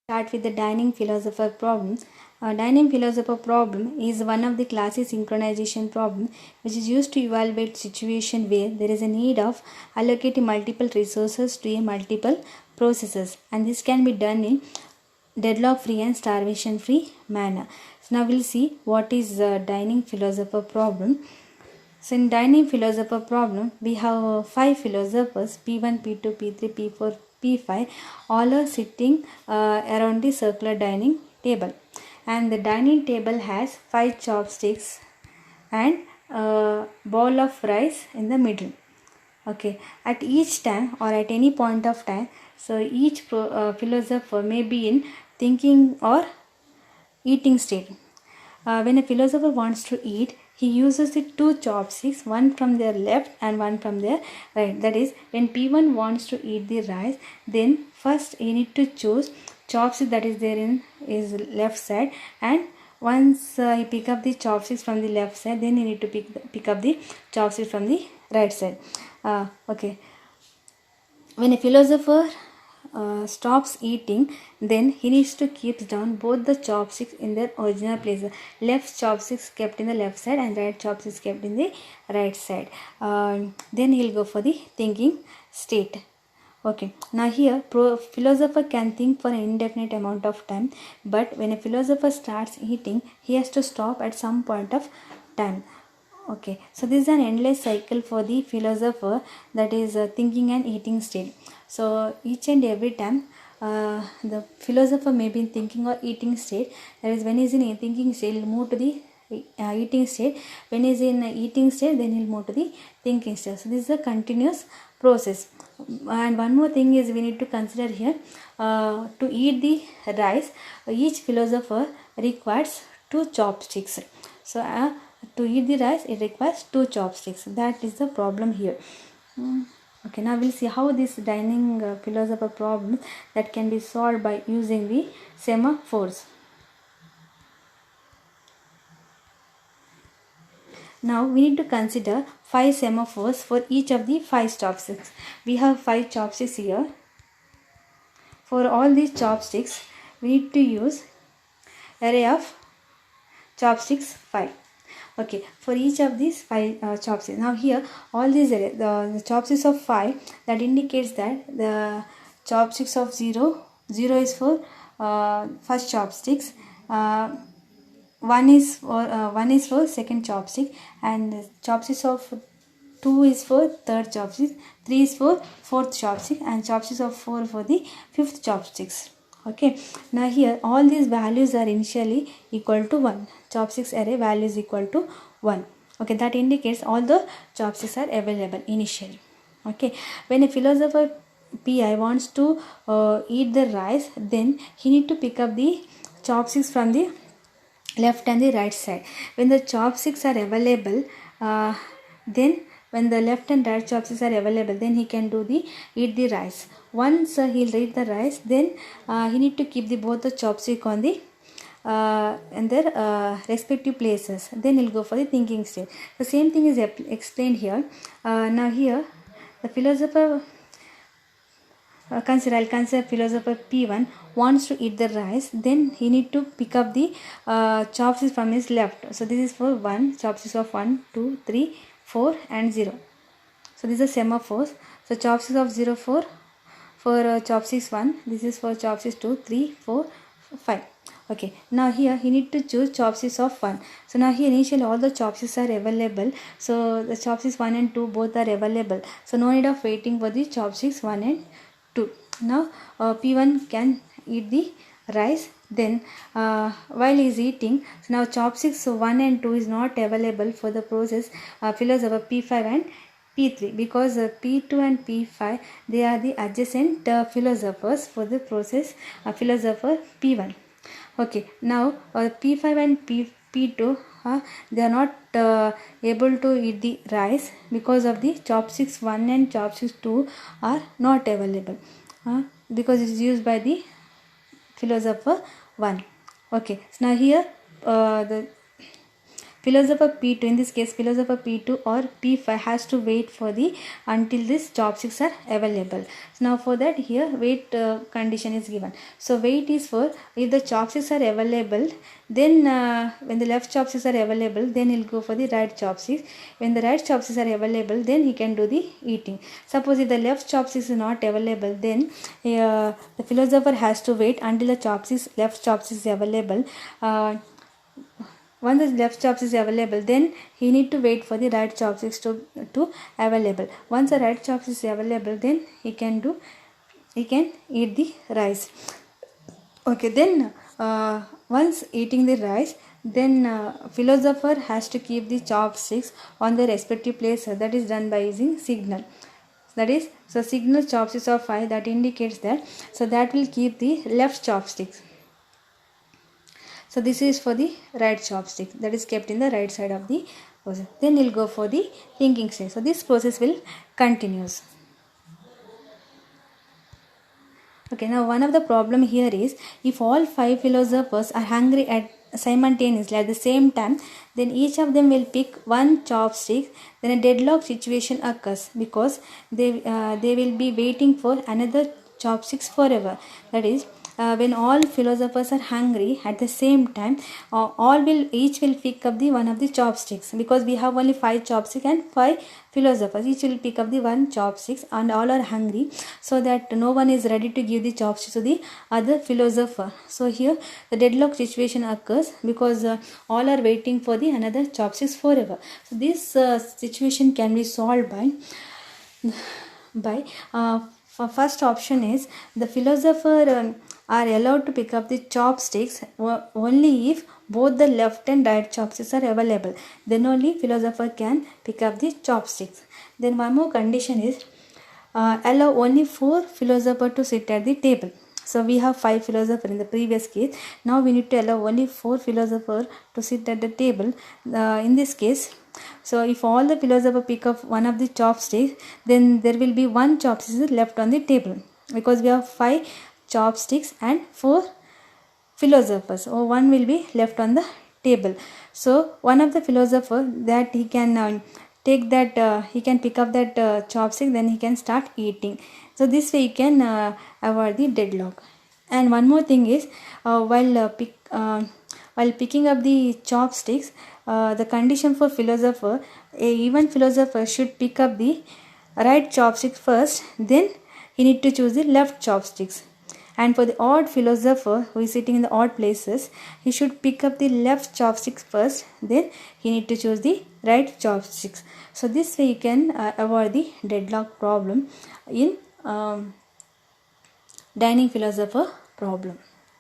Start with the dining philosopher problem. Dining philosopher problem is one of the classic synchronization problem which is used to evaluate situation where there is a need of allocating multiple resources to a multiple processes, and this can be done in deadlock free and starvation free manner. So now we'll see what is dining philosopher problem. So in dining philosopher problem, we have 5 philosophers P1, P2, P3, P4, P5, all are sitting around the circular dining table. And the dining table has 5 chopsticks and a bowl of rice in the middle. Okay, at each time or at any point of time, so each philosopher may be in thinking or eating state. When a philosopher wants to eat, he uses the 2 chopsticks, one from their left and one from their right. That is, when P1 wants to eat the rice, then first he need to choose chopstick that is there in his left side, and once he pick up the chopsticks from the left side, then he need to pick up the chopsticks from the right side. Okay. When a philosopher stops eating, then he needs to keep down both the chopsticks in their original place. Left chopsticks kept in the left side and right chopsticks kept in the right side. Then he'll go for the thinking state. Okay, now here philosopher can think for an indefinite amount of time, but when a philosopher starts eating, he has to stop at some point of time. Okay, so this is an endless cycle for the philosopher, that is thinking and eating state. So each and every time the philosopher may be in thinking or eating state. That is, when he is in a thinking state, he will move to the eating state. When he is in eating state, then he will move to the thinking state. So this is a continuous process. And one more thing is we need to consider here, to eat the rice, each philosopher requires 2 chopsticks. So to eat the rice, it requires 2 chopsticks. That is the problem here. Okay, now we'll see how this dining philosopher problem that can be solved by using the semaphores. Now we need to consider 5 semaphores for each of the 5 chopsticks. We have 5 chopsticks here. For all these chopsticks, we need to use array of chopsticks 5. Okay, for each of these 5 chopsticks. Now here all these the chopsticks of 5, that indicates that the chopsticks of 0 is for first chopsticks, 1 is for second chopstick, and chopsticks of 2 is for third chopstick, 3 is for fourth chopstick, and chopsticks of 4 for the fifth chopsticks. Okay, now here all these values are initially equal to 1. Chopsticks array value is equal to 1. Okay, that indicates all the chopsticks are available initially. Okay, when a philosopher Pi wants to eat the rice, then he need to pick up the chopsticks from the left and the right side. When the chopsticks are available, then when the left and right chopsticks are available, then he can do the eat the rice. Once he'll eat the rice, then he need to keep the both the chopstick on the in their respective places. Then he'll go for the thinking state. The same thing is explained here. Now here the philosopher I'll consider philosopher P1 wants to eat the rice, then he need to pick up the chopsticks from his left. So this is for 1, chopsticks of 1, 2, 3, 4 and 0. So these are semaphores. So chopsticks of 0, 4 for chopsticks 1, this is for chopsticks 2, 3, 4, 5. Okay, now here he need to choose chopsticks of 1. So now here initially all the chopsticks are available. So the chopsticks 1 and 2 both are available. So no need of waiting for the chopsticks 1 and 2. Now P1 can eat the rice. Then while he is eating, so now chopsticks 1 and 2 is not available for the process philosopher P5 and P3, because P2 and P5 they are the adjacent philosophers for the process philosopher P1. Okay, now P5 and P2 they are not able to eat the rice because of the chopsticks 1 and chopsticks 2 are not available because it is used by the philosopher 1. Okay, so now here the philosopher P2, in this case philosopher P2 or P5 has to wait for the until these chopsticks are available. So now for that here wait condition is given. So wait is for if the chopsticks are available, then when the left chopsticks are available, then he'll go for the right chopsticks. When the right chopsticks are available, then he can do the eating. Suppose if the left chopsticks is not available, then the philosopher has to wait until the left chopsticks is available. Once the left chopsticks is available, then he need to wait for the right chopsticks to available. Once the right chopsticks is available, then he can eat the rice. Okay, then once eating the rice, then philosopher has to keep the chopsticks on their respective place. That is done by using signal. That is, so signal chopsticks of 5, that indicates that, so that will keep the left chopsticks. So this is for the right chopstick, that is kept in the right side of the process. Then we'll go for the thinking stage. So this process will continues. Okay, now one of the problem here is if all 5 philosophers are hungry at simultaneously at the same time, then each of them will pick one chopstick. Then a deadlock situation occurs because they will be waiting for another chopsticks forever. That is, when all philosophers are hungry at the same time, each will pick up the one of the chopsticks, because we have only 5 chopsticks and 5 philosophers. Each will pick up the one chopsticks and all are hungry, so that no one is ready to give the chopsticks to the other philosopher. So here the deadlock situation occurs because all are waiting for the another chopsticks forever. So this situation can be solved by first option is the philosopher are allowed to pick up the chopsticks only if both the left and right chopsticks are available. Then only philosopher can pick up the chopsticks. Then one more condition is allow only 4 philosophers to sit at the table. So we have 5 philosophers in the previous case. Now we need to allow only 4 philosophers to sit at the table. In this case, so if all the philosophers pick up one of the chopsticks, then there will be one chopstick left on the table, because we have 5 chopsticks and 4 philosophers. So one will be left on the table. So one of the philosophers that he can take that he can pick up that chopstick, then he can start eating. So this way he can avoid the deadlock. And one more thing is while picking up the chopsticks, the condition for philosopher, a even philosopher should pick up the right chopstick first, then he need to choose the left chopsticks. And for the odd philosopher who is sitting in the odd places, he should pick up the left chopsticks first, then he need to choose the right chopsticks. So this way you can avoid the deadlock problem in dining philosopher problem.